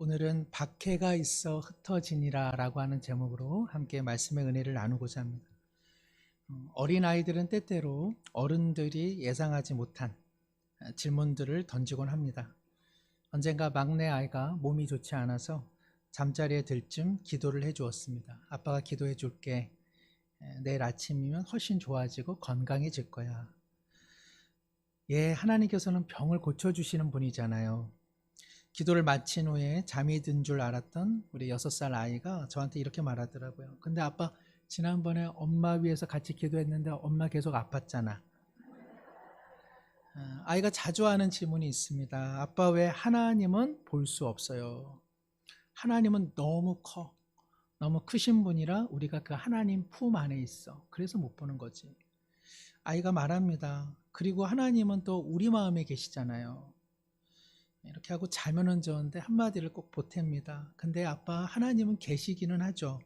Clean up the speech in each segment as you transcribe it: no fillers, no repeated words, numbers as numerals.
오늘은 박해가 있어 흩어지니라 라고 하는 제목으로 함께 말씀의 은혜를 나누고자 합니다. 어린아이들은 때때로 어른들이 예상하지 못한 질문들을 던지곤 합니다. 언젠가 막내 아이가 몸이 좋지 않아서 잠자리에 들 쯤 기도를 해 주었습니다. 아빠가 기도해 줄게. 내일 아침이면 훨씬 좋아지고 건강해질 거야. 예, 하나님께서는 병을 고쳐주시는 분이잖아요. 기도를 마친 후에 잠이 든 줄 알았던 우리 6살 아이가 저한테 이렇게 말하더라고요. 근데 아빠, 지난번에 엄마 위해서 같이 기도했는데 엄마 계속 아팠잖아. 아이가 자주 하는 질문이 있습니다. 아빠, 왜 하나님은 볼 수 없어요? 하나님은 너무 커. 너무 크신 분이라 우리가 그 하나님 품 안에 있어. 그래서 못 보는 거지. 아이가 말합니다. 그리고 하나님은 또 우리 마음에 계시잖아요. 이렇게 하고 자면은 좋은데 한마디를 꼭 보탭니다. 근데 아빠, 하나님은 계시기는 하죠.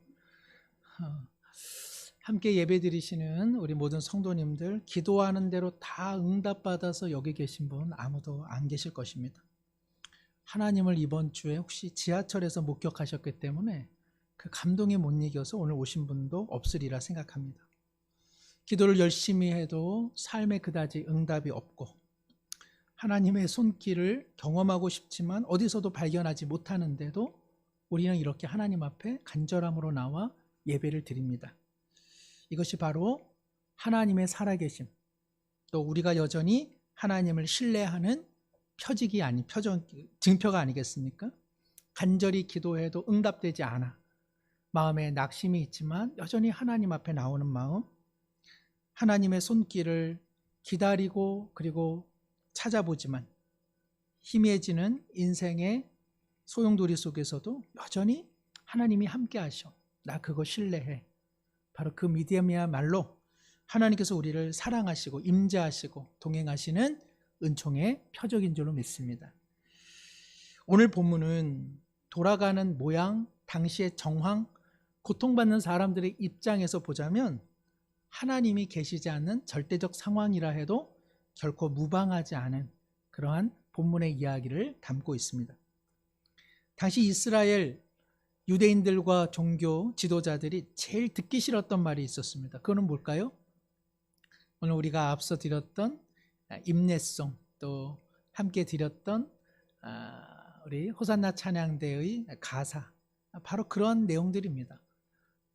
함께 예배 드리시는 우리 모든 성도님들, 기도하는 대로 다 응답받아서 여기 계신 분 아무도 안 계실 것입니다. 하나님을 이번 주에 혹시 지하철에서 목격하셨기 때문에 그 감동에 못 이겨서 오늘 오신 분도 없으리라 생각합니다. 기도를 열심히 해도 삶에 그다지 응답이 없고 하나님의 손길을 경험하고 싶지만 어디서도 발견하지 못하는데도 우리는 이렇게 하나님 앞에 간절함으로 나와 예배를 드립니다. 이것이 바로 하나님의 살아계심, 또 우리가 여전히 하나님을 신뢰하는 증표가 아니겠습니까? 간절히 기도해도 응답되지 않아 마음에 낙심이 있지만 여전히 하나님 앞에 나오는 마음, 하나님의 손길을 기다리고 그리고 찾아보지만 희미해지는 인생의 소용돌이 속에서도 여전히 하나님이 함께 하셔. 나 그거 신뢰해. 바로 그 믿음이야말로 하나님께서 우리를 사랑하시고 임재하시고 동행하시는 은총의 표적인 줄로 믿습니다. 오늘 본문은 돌아가는 모양, 당시의 정황, 고통받는 사람들의 입장에서 보자면 하나님이 계시지 않는 절대적 상황이라 해도 결코 무방하지 않은 그러한 본문의 이야기를 담고 있습니다. 당시 이스라엘 유대인들과 종교 지도자들이 제일 듣기 싫었던 말이 있었습니다. 그거는 뭘까요? 오늘 우리가 앞서 드렸던 임내송, 또 함께 드렸던 우리 호산나 찬양대의 가사, 바로 그런 내용들입니다.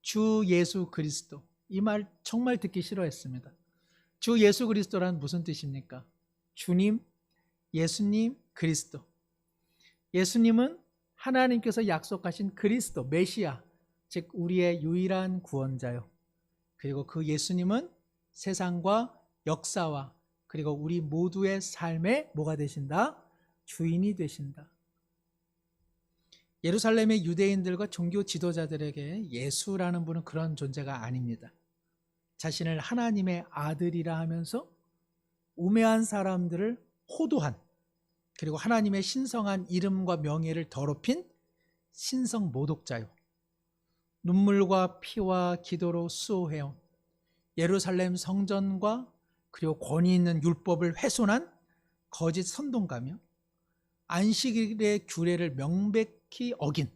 주 예수 그리스도, 이 말 정말 듣기 싫어했습니다. 주 예수 그리스도란 무슨 뜻입니까? 주님, 예수님, 그리스도. 예수님은 하나님께서 약속하신 그리스도, 메시아, 즉 우리의 유일한 구원자요. 그리고 그 예수님은 세상과 역사와 그리고 우리 모두의 삶의 뭐가 되신다? 주인이 되신다. 예루살렘의 유대인들과 종교 지도자들에게 예수라는 분은 그런 존재가 아닙니다. 자신을 하나님의 아들이라 하면서 우매한 사람들을 호도한, 그리고 하나님의 신성한 이름과 명예를 더럽힌 신성 모독자요. 눈물과 피와 기도로 수호해온 예루살렘 성전과 그리고 권위 있는 율법을 훼손한 거짓 선동가며 안식일의 규례를 명백히 어긴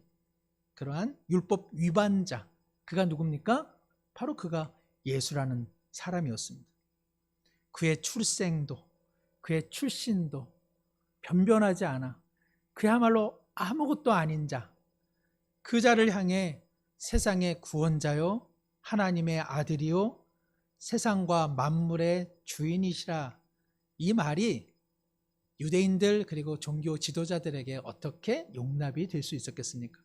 그러한 율법 위반자, 그가 누굽니까? 바로 그가 예수라는 사람이었습니다. 그의 출생도, 그의 출신도 변변하지 않아 그야말로 아무것도 아닌 자, 그 자를 향해 세상의 구원자요 하나님의 아들이요 세상과 만물의 주인이시라, 이 말이 유대인들 그리고 종교 지도자들에게 어떻게 용납이 될 수 있었겠습니까?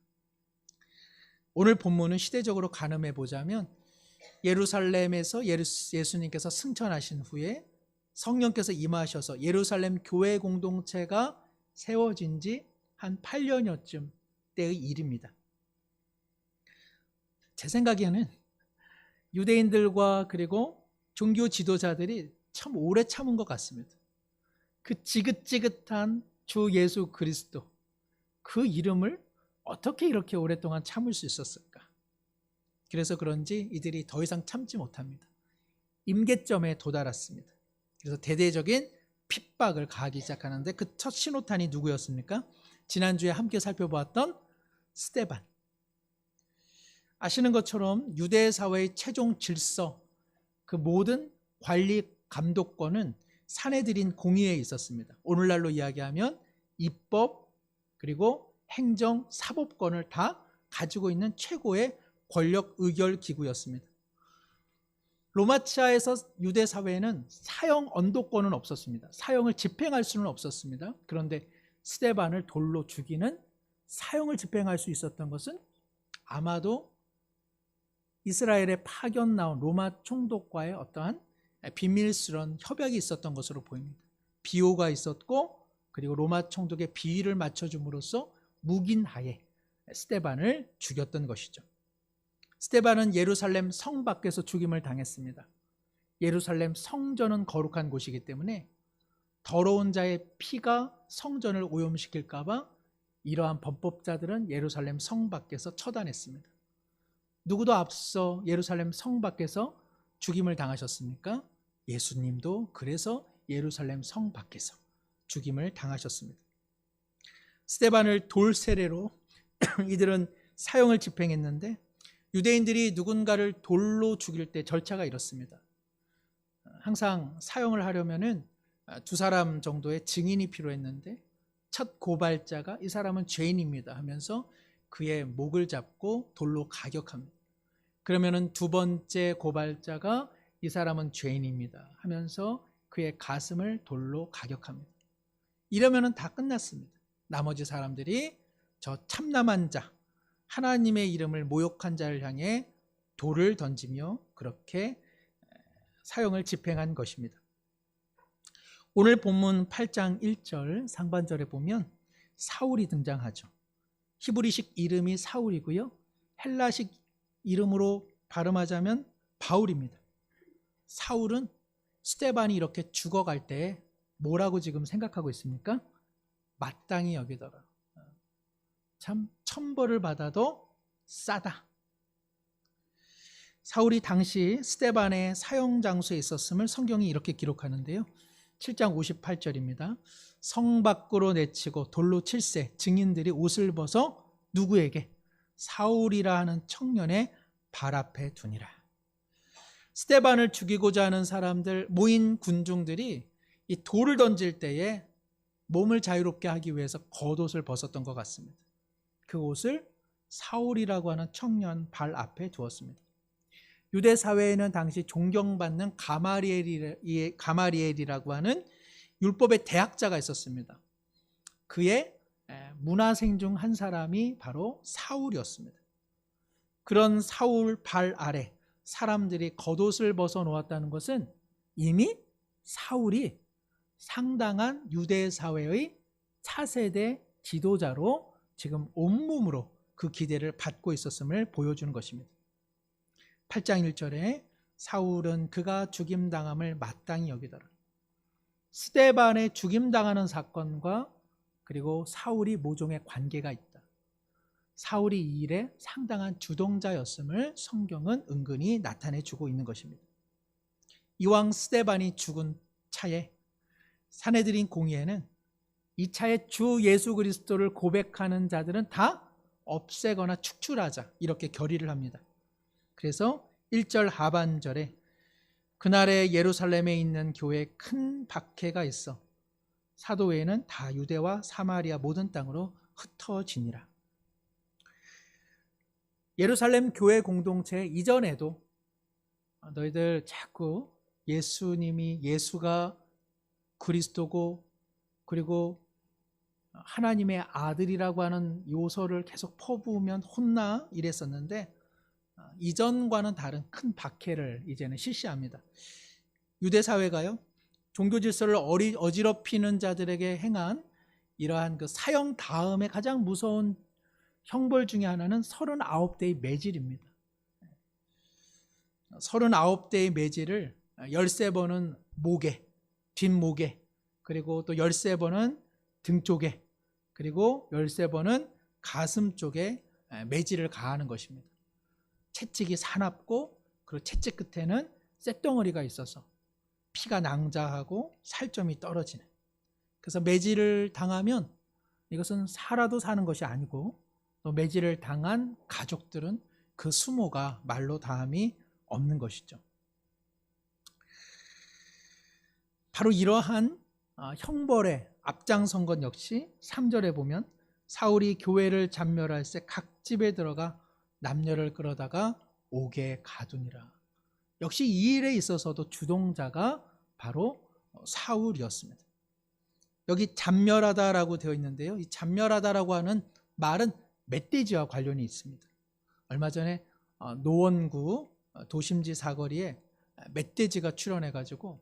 오늘 본문은 시대적으로 가늠해 보자면 예루살렘에서 예수님께서 승천하신 후에 성령께서 임하셔서 예루살렘 교회 공동체가 세워진 지 한 8년여쯤 때의 일입니다. 제 생각에는 유대인들과 그리고 종교 지도자들이 참 오래 참은 것 같습니다. 그 지긋지긋한 주 예수 그리스도, 그 이름을 어떻게 이렇게 오랫동안 참을 수 있었을까? 그래서 그런지 이들이 더 이상 참지 못합니다. 임계점에 도달했습니다. 그래서 대대적인 핍박을 가하기 시작하는데 그 첫 신호탄이 누구였습니까? 지난주에 함께 살펴보았던 스데반. 아시는 것처럼 유대 사회의 최종 질서, 그 모든 관리 감독권은 사내들인 공의회에 있었습니다. 오늘날로 이야기하면 입법 그리고 행정, 사법권을 다 가지고 있는 최고의 권력 의결 기구였습니다. 로마치아에서 유대 사회에는 사형 언도권은 없었습니다. 사형을 집행할 수는 없었습니다. 그런데 스데반을 돌로 죽이는 사형을 집행할 수 있었던 것은 아마도 이스라엘에 파견 나온 로마 총독과의 어떠한 비밀스러운 협약이 있었던 것으로 보입니다. 비호가 있었고, 그리고 로마 총독의 비위를 맞춰줌으로써 묵인하에 스데반을 죽였던 것이죠. 스데반은 예루살렘 성 밖에서 죽임을 당했습니다. 예루살렘 성전은 거룩한 곳이기 때문에 더러운 자의 피가 성전을 오염시킬까 봐 이러한 범법자들은 예루살렘 성 밖에서 처단했습니다. 누구도 앞서 예루살렘 성 밖에서 죽임을 당하셨습니까? 예수님도 그래서 예루살렘 성 밖에서 죽임을 당하셨습니다. 스데반을 돌세례로 이들은 사형을 집행했는데, 유대인들이 누군가를 돌로 죽일 때 절차가 이렇습니다. 항상 사형을 하려면은 두 사람 정도의 증인이 필요했는데, 첫 고발자가 이 사람은 죄인입니다 하면서 그의 목을 잡고 돌로 가격합니다. 그러면은 두 번째 고발자가 이 사람은 죄인입니다 하면서 그의 가슴을 돌로 가격합니다. 이러면은 다 끝났습니다. 나머지 사람들이 저 참남한 자, 하나님의 이름을 모욕한 자를 향해 돌을 던지며 그렇게 사형을 집행한 것입니다. 오늘 본문 8장 1절 상반절에 보면 사울이 등장하죠. 히브리식 이름이 사울이고요, 헬라식 이름으로 발음하자면 바울입니다. 사울은 스데반이 이렇게 죽어갈 때 뭐라고 지금 생각하고 있습니까? 마땅히 여기더라. 참 천벌을 받아도 싸다. 사울이 당시 스데반의 사형 장소에 있었음을 성경이 이렇게 기록하는데요. 7장 58절입니다. 성 밖으로 내치고 돌로 칠세, 증인들이 옷을 벗어 누구에게? 사울이라 하는 청년의 발 앞에 두니라. 스데반을 죽이고자 하는 사람들, 모인 군중들이 이 돌을 던질 때에 몸을 자유롭게 하기 위해서 겉옷을 벗었던 것 같습니다. 그 옷을 사울이라고 하는 청년 발 앞에 두었습니다. 유대 사회에는 당시 존경받는 가마리엘이라고 하는 율법의 대학자가 있었습니다. 그의 문화생 중 한 사람이 바로 사울이었습니다. 그런 사울 발 아래 사람들이 겉옷을 벗어 놓았다는 것은 이미 사울이 상당한 유대 사회의 차세대 지도자로 지금 온몸으로 그 기대를 받고 있었음을 보여주는 것입니다. 8장 1절에 사울은 그가 죽임당함을 마땅히 여기더라. 스데반의 죽임당하는 사건과 그리고 사울이 모종의 관계가 있다. 사울이 이 일에 상당한 주동자였음을 성경은 은근히 나타내주고 있는 것입니다. 이왕 스데반이 죽은 차에 사내들인 공의회는 이 차에 주 예수 그리스도를 고백하는 자들은 다 없애거나 축출하자, 이렇게 결의를 합니다. 그래서 1절 하반절에 그날에 예루살렘에 있는 교회에 큰 박해가 있어 사도회는 다 유대와 사마리아 모든 땅으로 흩어지니라. 예루살렘 교회 공동체 이전에도 너희들 자꾸 예수가 그리스도고 그리고 하나님의 아들이라고 하는 요소를 계속 퍼부으면 혼나 이랬었는데, 이전과는 다른 큰 박해를 이제는 실시합니다. 유대 사회가요, 종교 질서를 어지럽히는 자들에게 행한 이러한 그 사형 다음에 가장 무서운 형벌 중에 하나는 39대의 매질입니다. 39대의 매질을 13번은 목에, 뒷목에, 그리고 또 13번은 등 쪽에, 그리고 13번은 가슴 쪽에 매질을 가하는 것입니다. 채찍이 사납고, 그리고 채찍 끝에는 쇳덩어리가 있어서 피가 낭자하고 살점이 떨어지는. 그래서 매질을 당하면 이것은 살아도 사는 것이 아니고 또 매질을 당한 가족들은 그 수모가 말로 다함이 없는 것이죠. 바로 이러한 형벌의 앞장선 것 역시 3절에 보면 사울이 교회를 잔멸할 새 각 집에 들어가 남녀를 끌어다가 옥에 가두니라. 역시 이 일에 있어서도 주동자가 바로 사울이었습니다. 여기 잔멸하다라고 되어 있는데요. 이 잔멸하다라고 하는 말은 멧돼지와 관련이 있습니다. 얼마 전에 노원구 도심지 사거리에 멧돼지가 출현해가지고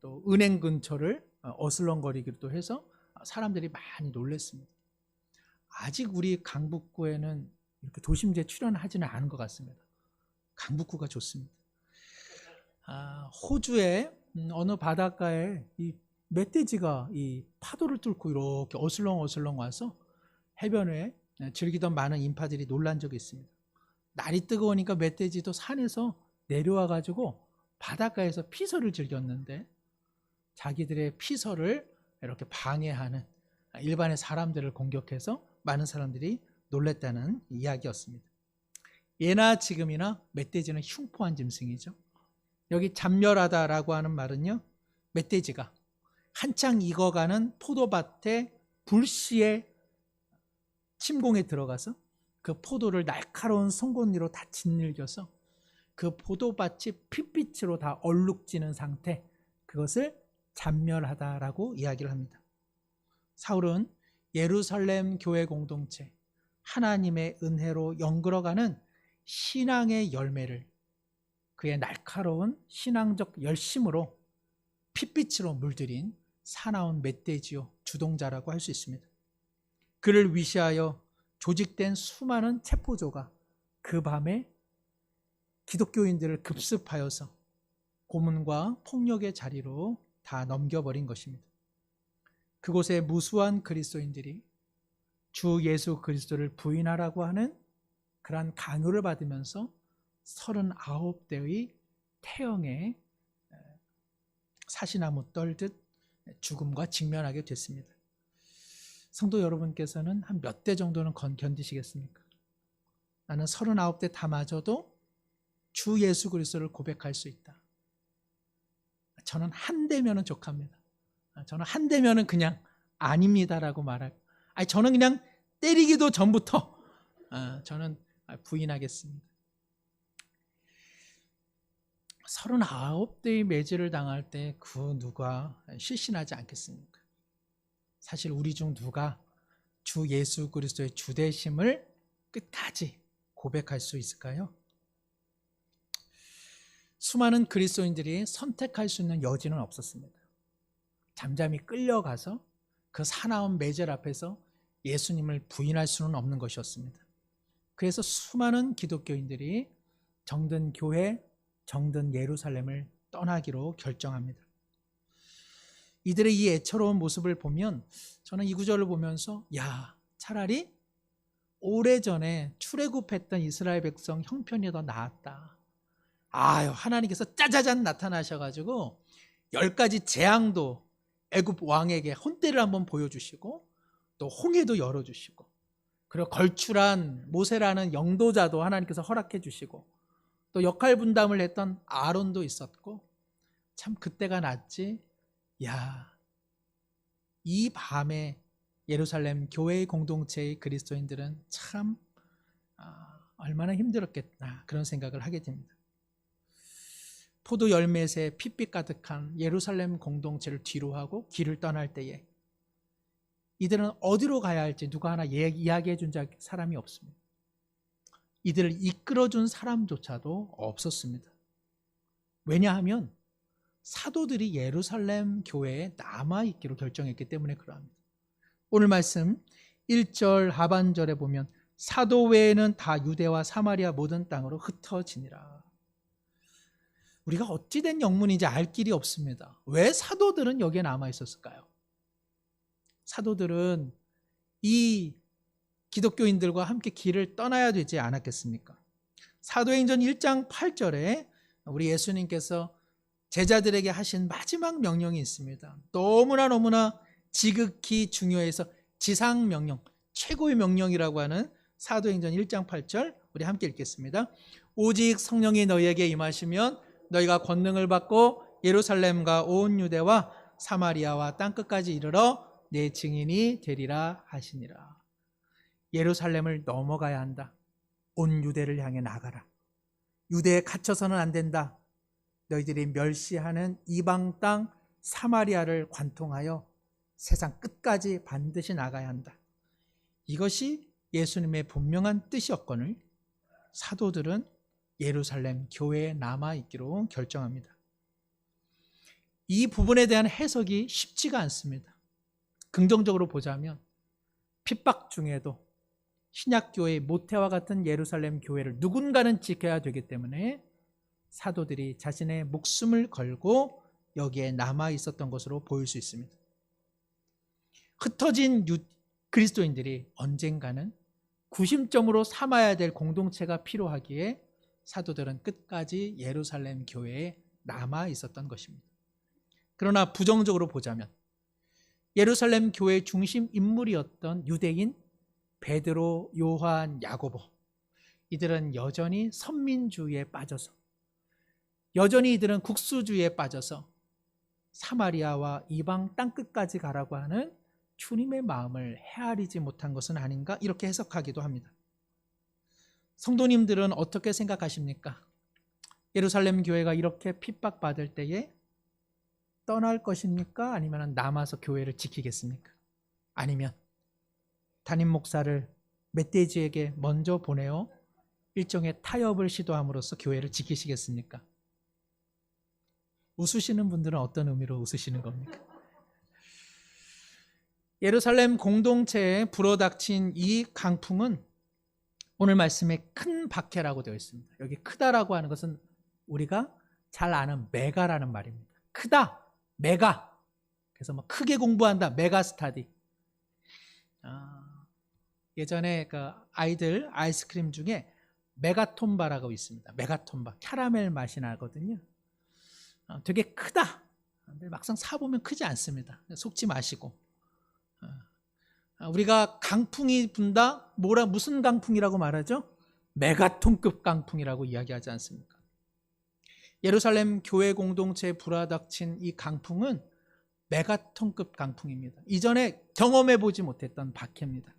또 은행 근처를 어슬렁거리기도 해서 사람들이 많이 놀랐습니다. 아직 우리 강북구에는 이렇게 도심지에 출현하지는 않은 것 같습니다. 강북구가 좋습니다. 호주의 어느 바닷가에 이 멧돼지가 이 파도를 뚫고 이렇게 어슬렁어슬렁 와서 해변에 즐기던 많은 인파들이 놀란 적이 있습니다. 날이 뜨거우니까 멧돼지도 산에서 내려와 가지고 바닷가에서 피서를 즐겼는데 자기들의 피서를 이렇게 방해하는 일반의 사람들을 공격해서 많은 사람들이 놀랬다는 이야기였습니다. 예나 지금이나 멧돼지는 흉포한 짐승이죠. 여기 잔멸하다라고 하는 말은요, 멧돼지가 한창 익어가는 포도밭에 불시에 침공에 들어가서 그 포도를 날카로운 송곳니로 다 짓눌겨서 그 포도밭이 핏빛으로 다 얼룩지는 상태, 그것을 잔멸하다라고 이야기를 합니다. 사울은 예루살렘 교회 공동체, 하나님의 은혜로 연결어가는 신앙의 열매를 그의 날카로운 신앙적 열심으로 핏빛으로 물들인 사나운 멧돼지요 주동자라고 할 수 있습니다. 그를 위시하여 조직된 수많은 체포조가 그 밤에 기독교인들을 급습하여서 고문과 폭력의 자리로 다 넘겨버린 것입니다. 그곳에 무수한 그리스도인들이 주 예수 그리스도를 부인하라고 하는 그러한 강요를 받으면서 39대의 태형에 사시나무 떨듯 죽음과 직면하게 됐습니다. 성도 여러분께서는 한 몇 대 정도는 견디시겠습니까? 나는 39대 다 맞아도 주 예수 그리스도를 고백할 수 있다. 저는 한 대면은 족합니다. 저는 한 대면은 그냥 아닙니다라고 말할. 저는 그냥 때리기도 전부터 저는 부인하겠습니다. 39대의 매질을 당할 때 그 누가 실신하지 않겠습니까? 사실 우리 중 누가 주 예수 그리스도의 주되심을 끝까지 고백할 수 있을까요? 수많은 그리스도인들이 선택할 수 있는 여지는 없었습니다. 잠잠히 끌려가서 그 사나운 매질 앞에서 예수님을 부인할 수는 없는 것이었습니다. 그래서 수많은 기독교인들이 정든 교회, 정든 예루살렘을 떠나기로 결정합니다. 이들의 이 애처로운 모습을 보면 저는 이 구절을 보면서 차라리 오래전에 출애굽했던 이스라엘 백성 형편이 더 나았다. 하나님께서 짜자잔 나타나셔가지고 10가지 재앙도 애굽 왕에게 혼때를 한번 보여주시고 또 홍해도 열어주시고 그리고 걸출한 모세라는 영도자도 하나님께서 허락해 주시고 또 역할 분담을 했던 아론도 있었고 참 그때가 낫지. 이 밤에 예루살렘 교회의 공동체의 그리스도인들은 참 얼마나 힘들었겠나 그런 생각을 하게 됩니다. 포도 열매새 핏빛 가득한 예루살렘 공동체를 뒤로하고 길을 떠날 때에 이들은 어디로 가야 할지 누가 하나 이야기해 준 사람이 없습니다. 이들을 이끌어준 사람조차도 없었습니다. 왜냐하면 사도들이 예루살렘 교회에 남아있기로 결정했기 때문에 그러합니다. 오늘 말씀 1절 하반절에 보면 사도 외에는 다 유대와 사마리아 모든 땅으로 흩어지니라. 우리가 어찌된 영문인지 알 길이 없습니다. 왜 사도들은 여기에 남아있었을까요? 사도들은 이 기독교인들과 함께 길을 떠나야 되지 않았겠습니까? 사도행전 1장 8절에 우리 예수님께서 제자들에게 하신 마지막 명령이 있습니다. 너무나 지극히 중요해서 지상 명령, 최고의 명령이라고 하는 사도행전 1장 8절 우리 함께 읽겠습니다. 오직 성령이 너희에게 임하시면 너희가 권능을 받고 예루살렘과 온 유대와 사마리아와 땅끝까지 이르러 내 증인이 되리라 하시니라. 예루살렘을 넘어가야 한다. 온 유대를 향해 나가라. 유대에 갇혀서는 안 된다. 너희들이 멸시하는 이방 땅 사마리아를 관통하여 세상 끝까지 반드시 나가야 한다. 이것이 예수님의 분명한 뜻이었거늘 사도들은 예루살렘 교회에 남아있기로 결정합니다. 이 부분에 대한 해석이 쉽지가 않습니다. 긍정적으로 보자면 핍박 중에도 신약교회의 모태와 같은 예루살렘 교회를 누군가는 지켜야 되기 때문에 사도들이 자신의 목숨을 걸고 여기에 남아 있었던 것으로 보일 수 있습니다. 흩어진 그리스도인들이 언젠가는 구심점으로 삼아야 될 공동체가 필요하기에 사도들은 끝까지 예루살렘 교회에 남아 있었던 것입니다. 그러나 부정적으로 보자면 예루살렘 교회의 중심 인물이었던 유대인 베드로, 요한, 야고보, 이들은 여전히 선민주의에 빠져서, 여전히 이들은 국수주의에 빠져서 사마리아와 이방 땅끝까지 가라고 하는 주님의 마음을 헤아리지 못한 것은 아닌가, 이렇게 해석하기도 합니다. 성도님들은 어떻게 생각하십니까? 예루살렘 교회가 이렇게 핍박받을 때에 떠날 것입니까? 아니면 남아서 교회를 지키겠습니까? 아니면 담임 목사를 멧돼지에게 먼저 보내어 일종의 타협을 시도함으로써 교회를 지키시겠습니까? 웃으시는 분들은 어떤 의미로 웃으시는 겁니까? 예루살렘 공동체에 불어닥친 이 강풍은 오늘 말씀에 큰 박해라고 되어 있습니다. 여기 크다라고 하는 것은 우리가 잘 아는 메가라는 말입니다. 크다, 메가. 그래서 뭐 크게 공부한다, 메가 스타디. 예전에 그 아이들 아이스크림 중에 메가톤바라고 있습니다. 메가톤바, 캐러멜 맛이 나거든요. 되게 크다. 근데 막상 사보면 크지 않습니다. 속지 마시고. 우리가 강풍이 분다, 무슨 강풍이라고 말하죠? 메가톤급 강풍이라고 이야기하지 않습니까? 예루살렘 교회 공동체에 불어닥친 이 강풍은 메가톤급 강풍입니다. 이전에 경험해 보지 못했던 박해입니다.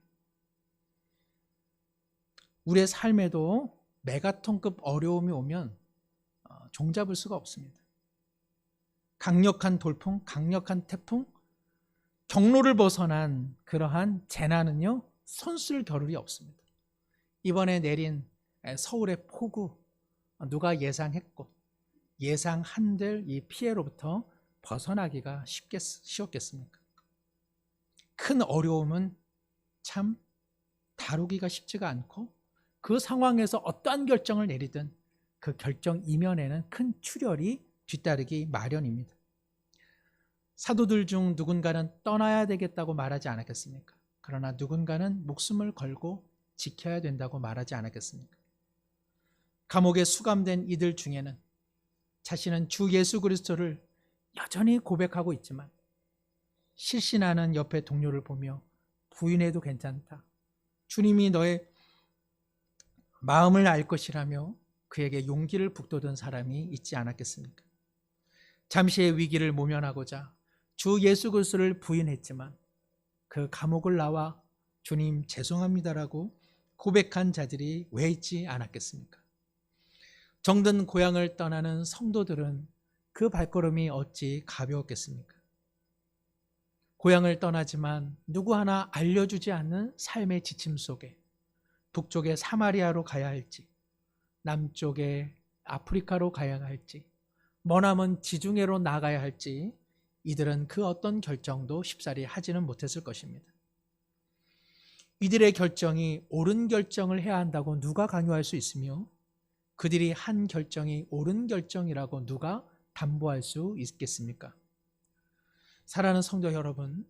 우리의 삶에도 메가톤급 어려움이 오면 종잡을 수가 없습니다. 강력한 돌풍, 강력한 태풍, 경로를 벗어난 그러한 재난은요, 손쓸 겨를이 없습니다. 이번에 내린 서울의 폭우, 누가 예상했고 예상한들 이 피해로부터 벗어나기가 쉬웠겠습니까? 큰 어려움은 참 다루기가 쉽지가 않고 그 상황에서 어떠한 결정을 내리든 그 결정 이면에는 큰 출혈이 뒤따르기 마련입니다. 사도들 중 누군가는 떠나야 되겠다고 말하지 않았겠습니까? 그러나 누군가는 목숨을 걸고 지켜야 된다고 말하지 않았겠습니까? 감옥에 수감된 이들 중에는 자신은 주 예수 그리스도를 여전히 고백하고 있지만 실신하는 옆에 동료를 보며 부인해도 괜찮다, 주님이 너의 마음을 알 것이라며 그에게 용기를 북돋은 사람이 있지 않았겠습니까? 잠시의 위기를 모면하고자 주 예수 그리스도를 부인했지만 그 감옥을 나와 주님 죄송합니다라고 고백한 자들이 왜 있지 않았겠습니까? 정든 고향을 떠나는 성도들은 그 발걸음이 어찌 가벼웠겠습니까? 고향을 떠나지만 누구 하나 알려주지 않는 삶의 지침 속에 북쪽의 사마리아로 가야 할지, 남쪽의 아프리카로 가야 할지, 머나먼 지중해로 나가야 할지 이들은 그 어떤 결정도 쉽사리 하지는 못했을 것입니다. 이들의 결정이 옳은 결정을 해야 한다고 누가 강요할 수 있으며 그들이 한 결정이 옳은 결정이라고 누가 담보할 수 있겠습니까? 사랑하는 성도 여러분,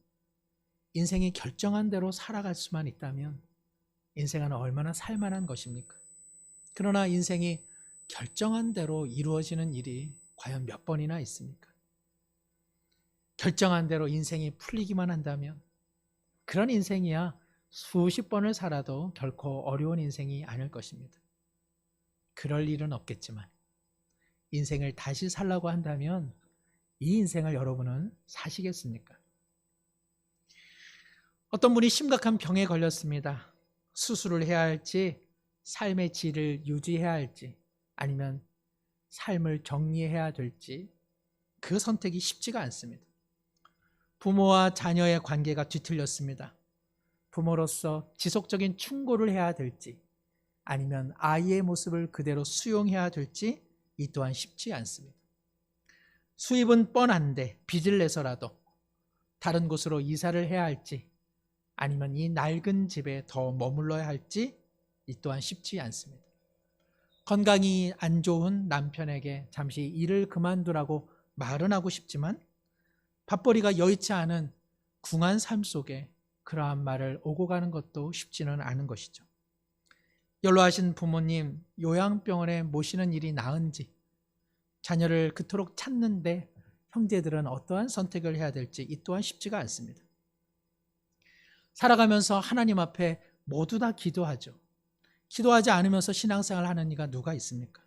인생이 결정한 대로 살아갈 수만 있다면 인생은 얼마나 살만한 것입니까? 그러나 인생이 결정한 대로 이루어지는 일이 과연 몇 번이나 있습니까? 결정한 대로 인생이 풀리기만 한다면 그런 인생이야 수십 번을 살아도 결코 어려운 인생이 아닐 것입니다. 그럴 일은 없겠지만 인생을 다시 살라고 한다면 이 인생을 여러분은 사시겠습니까? 어떤 분이 심각한 병에 걸렸습니다. 수술을 해야 할지, 삶의 질을 유지해야 할지, 아니면 삶을 정리해야 될지 그 선택이 쉽지가 않습니다. 부모와 자녀의 관계가 뒤틀렸습니다. 부모로서 지속적인 충고를 해야 될지, 아니면 아이의 모습을 그대로 수용해야 될지 이 또한 쉽지 않습니다. 수입은 뻔한데 빚을 내서라도 다른 곳으로 이사를 해야 할지, 아니면 이 낡은 집에 더 머물러야 할지 이 또한 쉽지 않습니다. 건강이 안 좋은 남편에게 잠시 일을 그만두라고 말은 하고 싶지만 밥벌이가 여의치 않은 궁한 삶 속에 그러한 말을 오고 가는 것도 쉽지는 않은 것이죠. 연로하신 부모님 요양병원에 모시는 일이 나은지, 자녀를 그토록 찾는데 형제들은 어떠한 선택을 해야 될지 이 또한 쉽지가 않습니다. 살아가면서 하나님 앞에 모두 다 기도하죠. 기도하지 않으면서 신앙생활 하는 이가 누가 있습니까?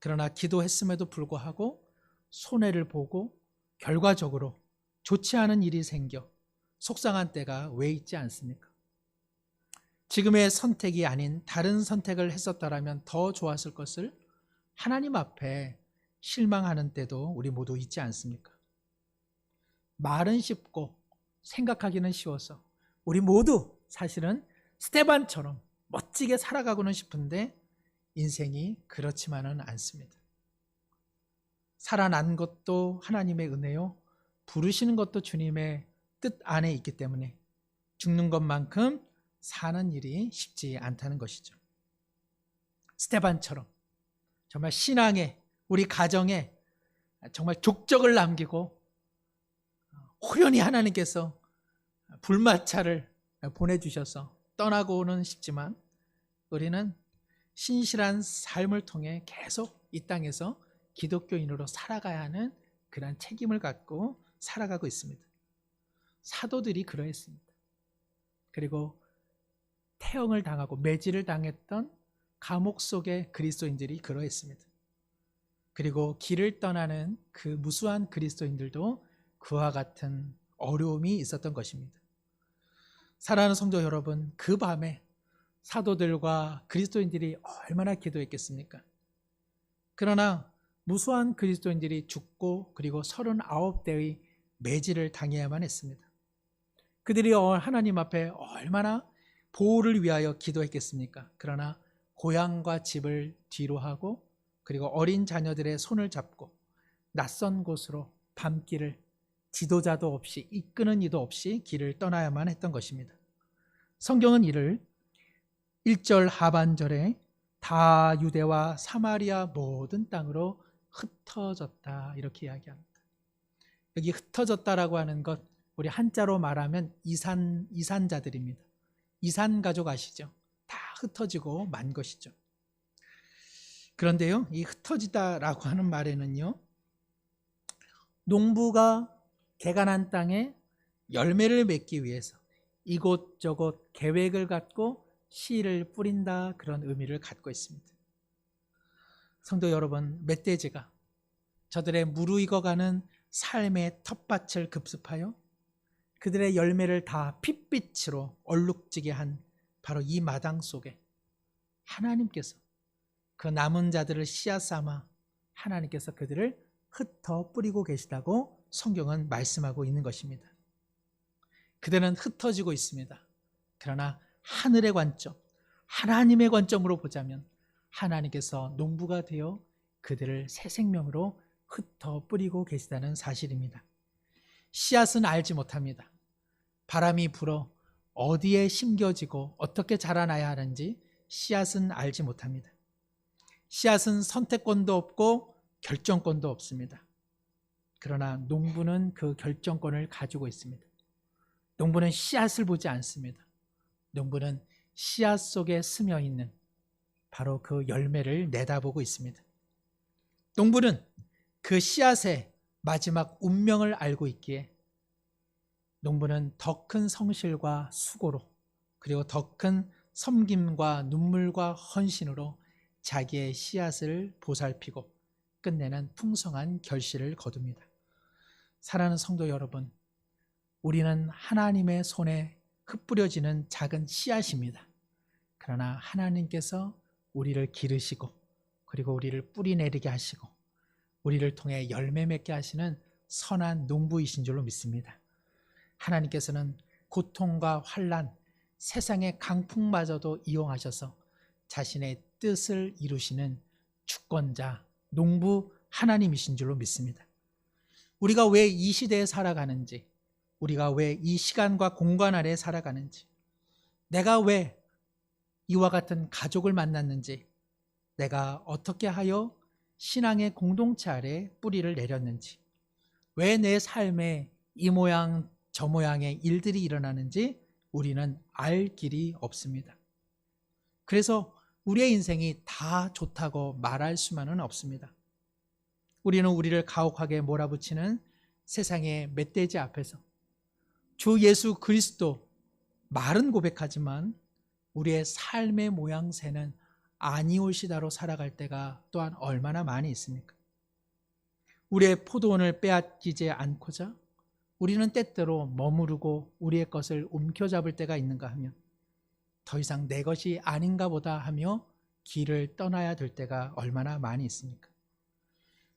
그러나 기도했음에도 불구하고 손해를 보고 결과적으로 좋지 않은 일이 생겨 속상한 때가 왜 있지 않습니까? 지금의 선택이 아닌 다른 선택을 했었다라면 더 좋았을 것을 하나님 앞에 실망하는 때도 우리 모두 있지 않습니까? 말은 쉽고 생각하기는 쉬워서 우리 모두 사실은 스테반처럼 멋지게 살아가고는 싶은데 인생이 그렇지만은 않습니다. 살아난 것도 하나님의 은혜요, 부르시는 것도 주님의 뜻 안에 있기 때문에 죽는 것만큼 사는 일이 쉽지 않다는 것이죠. 스테반처럼 정말 신앙에, 우리 가정에 정말 족적을 남기고 호련히 하나님께서 불마차를 보내주셔서 떠나고는 싶지만 우리는 신실한 삶을 통해 계속 이 땅에서 기독교인으로 살아가야 하는 그런 책임을 갖고 살아가고 있습니다. 사도들이 그러했습니다. 그리고 태형을 당하고 매질을 당했던 감옥 속의 그리스도인들이 그러했습니다. 그리고 길을 떠나는 그 무수한 그리스도인들도 그와 같은 어려움이 있었던 것입니다. 사랑하는 성도 여러분, 그 밤에 사도들과 그리스도인들이 얼마나 기도했겠습니까? 그러나 무수한 그리스도인들이 죽고 그리고 39대의 매질을 당해야만 했습니다. 그들이 하나님 앞에 얼마나 보호를 위하여 기도했겠습니까? 그러나 고향과 집을 뒤로 하고 그리고 어린 자녀들의 손을 잡고 낯선 곳으로 밤길을 지도자도 없이 이끄는 이도 없이 길을 떠나야만 했던 것입니다. 성경은 이를 1절 하반절에 다 유대와 사마리아 모든 땅으로 흩어졌다 이렇게 이야기합니다. 여기 흩어졌다라고 하는 것 우리 한자로 말하면 이산자들입니다. 이산 가족 아시죠? 다 흩어지고 만 것이죠. 그런데요, 이 흩어지다라고 하는 말에는요, 농부가 개간한 땅에 열매를 맺기 위해서 이곳저곳 계획을 갖고 씨를 뿌린다 그런 의미를 갖고 있습니다. 성도 여러분, 멧돼지가 저들의 무르익어가는 삶의 텃밭을 급습하여 그들의 열매를 다 핏빛으로 얼룩지게 한 바로 이 마당 속에 하나님께서 그 남은 자들을 씨앗 삼아 하나님께서 그들을 흩어 뿌리고 계시다고 성경은 말씀하고 있는 것입니다. 그들은 흩어지고 있습니다. 그러나 하늘의 관점, 하나님의 관점으로 보자면 하나님께서 농부가 되어 그들을 새 생명으로 흩어 뿌리고 계시다는 사실입니다. 씨앗은 알지 못합니다. 바람이 불어 어디에 심겨지고 어떻게 자라나야 하는지 씨앗은 알지 못합니다. 씨앗은 선택권도 없고 결정권도 없습니다. 그러나 농부는 그 결정권을 가지고 있습니다. 농부는 씨앗을 보지 않습니다. 농부는 씨앗 속에 스며 있는 바로 그 열매를 내다보고 있습니다. 농부는 그 씨앗의 마지막 운명을 알고 있기에 농부는 더 큰 성실과 수고로, 그리고 더 큰 섬김과 눈물과 헌신으로 자기의 씨앗을 보살피고 끝내는 풍성한 결실을 거둡니다. 사랑하는 성도 여러분, 우리는 하나님의 손에 흩뿌려지는 작은 씨앗입니다. 그러나 하나님께서 우리를 기르시고, 그리고 우리를 뿌리 내리게 하시고, 우리를 통해 열매 맺게 하시는 선한 농부이신 줄로 믿습니다. 하나님께서는 고통과 환난, 세상의 강풍마저도 이용하셔서 자신의 뜻을 이루시는 주권자, 농부 하나님이신 줄로 믿습니다. 우리가 왜 이 시대에 살아가는지, 우리가 왜 이 시간과 공간 아래 살아가는지, 내가 왜 이와 같은 가족을 만났는지, 내가 어떻게 하여 신앙의 공동체 아래 뿌리를 내렸는지, 왜 내 삶에 이 모양 저 모양의 일들이 일어나는지 우리는 알 길이 없습니다. 그래서 우리의 인생이 다 좋다고 말할 수만은 없습니다. 우리는 우리를 가혹하게 몰아붙이는 세상의 멧돼지 앞에서 주 예수 그리스도 말은 고백하지만 우리의 삶의 모양새는 아니올시다로 살아갈 때가 또한 얼마나 많이 있습니까? 우리의 포도원을 빼앗기지 않고자 우리는 때때로 머무르고 우리의 것을 움켜잡을 때가 있는가 하면 더 이상 내 것이 아닌가 보다 하며 길을 떠나야 될 때가 얼마나 많이 있습니까?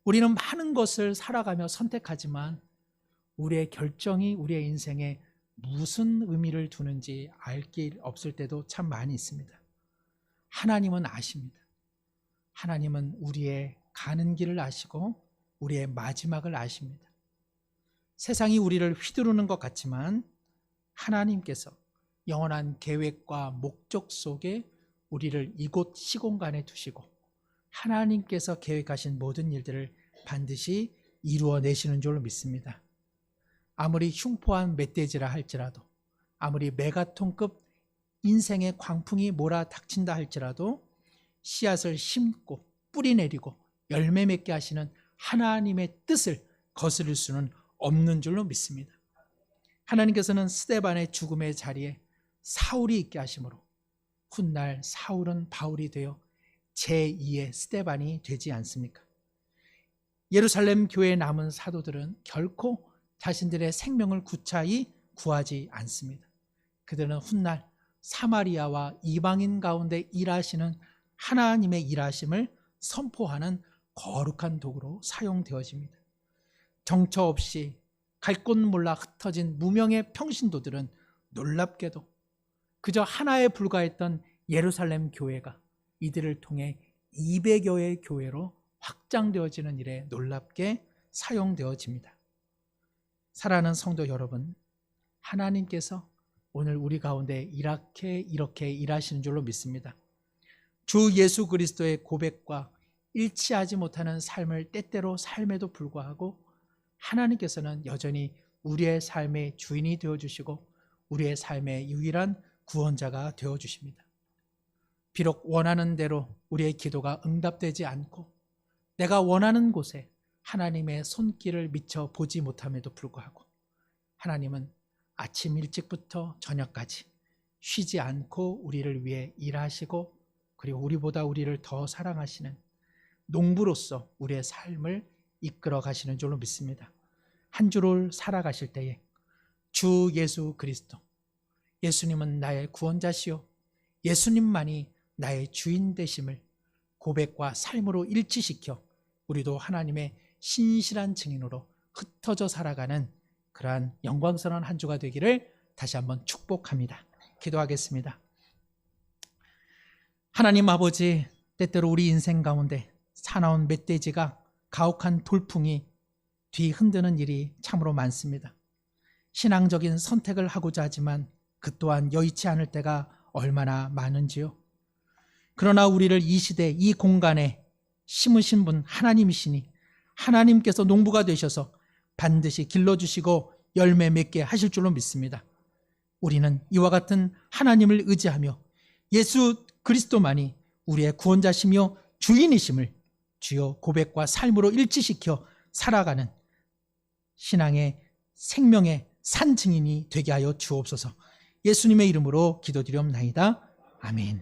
우리는 많은 것을 살아가며 선택하지만 우리의 결정이 우리의 인생에 무슨 의미를 두는지 알 길 없을 때도 참 많이 있습니다. 하나님은 아십니다. 하나님은 우리의 가는 길을 아시고 우리의 마지막을 아십니다. 세상이 우리를 휘두르는 것 같지만 하나님께서 영원한 계획과 목적 속에 우리를 이곳 시공간에 두시고 하나님께서 계획하신 모든 일들을 반드시 이루어내시는 줄로 믿습니다. 아무리 흉포한 멧돼지라 할지라도, 아무리 메가톤급 인생의 광풍이 몰아닥친다 할지라도 씨앗을 심고 뿌리 내리고 열매 맺게 하시는 하나님의 뜻을 거스를 수는 없는 줄로 믿습니다. 하나님께서는 스데반의 죽음의 자리에 사울이 있게 하심으로 훗날 사울은 바울이 되어 제2의 스데반이 되지 않습니까? 예루살렘 교회에 남은 사도들은 결코 자신들의 생명을 구차히 구하지 않습니다. 그들은 훗날 사마리아와 이방인 가운데 일하시는 하나님의 일하심을 선포하는 거룩한 도구로 사용되어집니다. 정처 없이 갈 곳 몰라 흩어진 무명의 평신도들은 놀랍게도 그저 하나에 불과했던 예루살렘 교회가 이들을 통해 200여의 교회로 확장되어지는 일에 놀랍게 사용되어집니다. 사랑하는 성도 여러분, 하나님께서 오늘 우리 가운데 이렇게 일하시는 줄로 믿습니다. 주 예수 그리스도의 고백과 일치하지 못하는 삶을 때때로 삶에도 불구하고 하나님께서는 여전히 우리의 삶의 주인이 되어주시고 우리의 삶의 유일한 구원자가 되어주십니다. 비록 원하는 대로 우리의 기도가 응답되지 않고 내가 원하는 곳에 하나님의 손길을 미처 보지 못함에도 불구하고 하나님은 아침 일찍부터 저녁까지 쉬지 않고 우리를 위해 일하시고 그리고 우리보다 우리를 더 사랑하시는 농부로서 우리의 삶을 이끌어 가시는 줄로 믿습니다. 한 주를 살아가실 때에 주 예수 그리스도, 예수님은 나의 구원자시요 예수님만이 나의 주인 되심을 고백과 삶으로 일치시켜 우리도 하나님의 신실한 증인으로 흩어져 살아가는 그러한 영광스러운 한 주가 되기를 다시 한번 축복합니다. 기도하겠습니다. 하나님 아버지, 때때로 우리 인생 가운데 사나운 멧돼지가 가혹한 돌풍이 뒤흔드는 일이 참으로 많습니다. 신앙적인 선택을 하고자 하지만 그 또한 여의치 않을 때가 얼마나 많은지요. 그러나 우리를 이 시대 이 공간에 심으신 분 하나님이시니 하나님께서 농부가 되셔서 반드시 길러주시고 열매 맺게 하실 줄로 믿습니다. 우리는 이와 같은 하나님을 의지하며 예수 그리스도만이 우리의 구원자시며 주인이심을 주여 고백과 삶으로 일치시켜 살아가는 신앙의 생명의 산 증인이 되게 하여 주옵소서. 예수님의 이름으로 기도드리옵나이다. 아멘.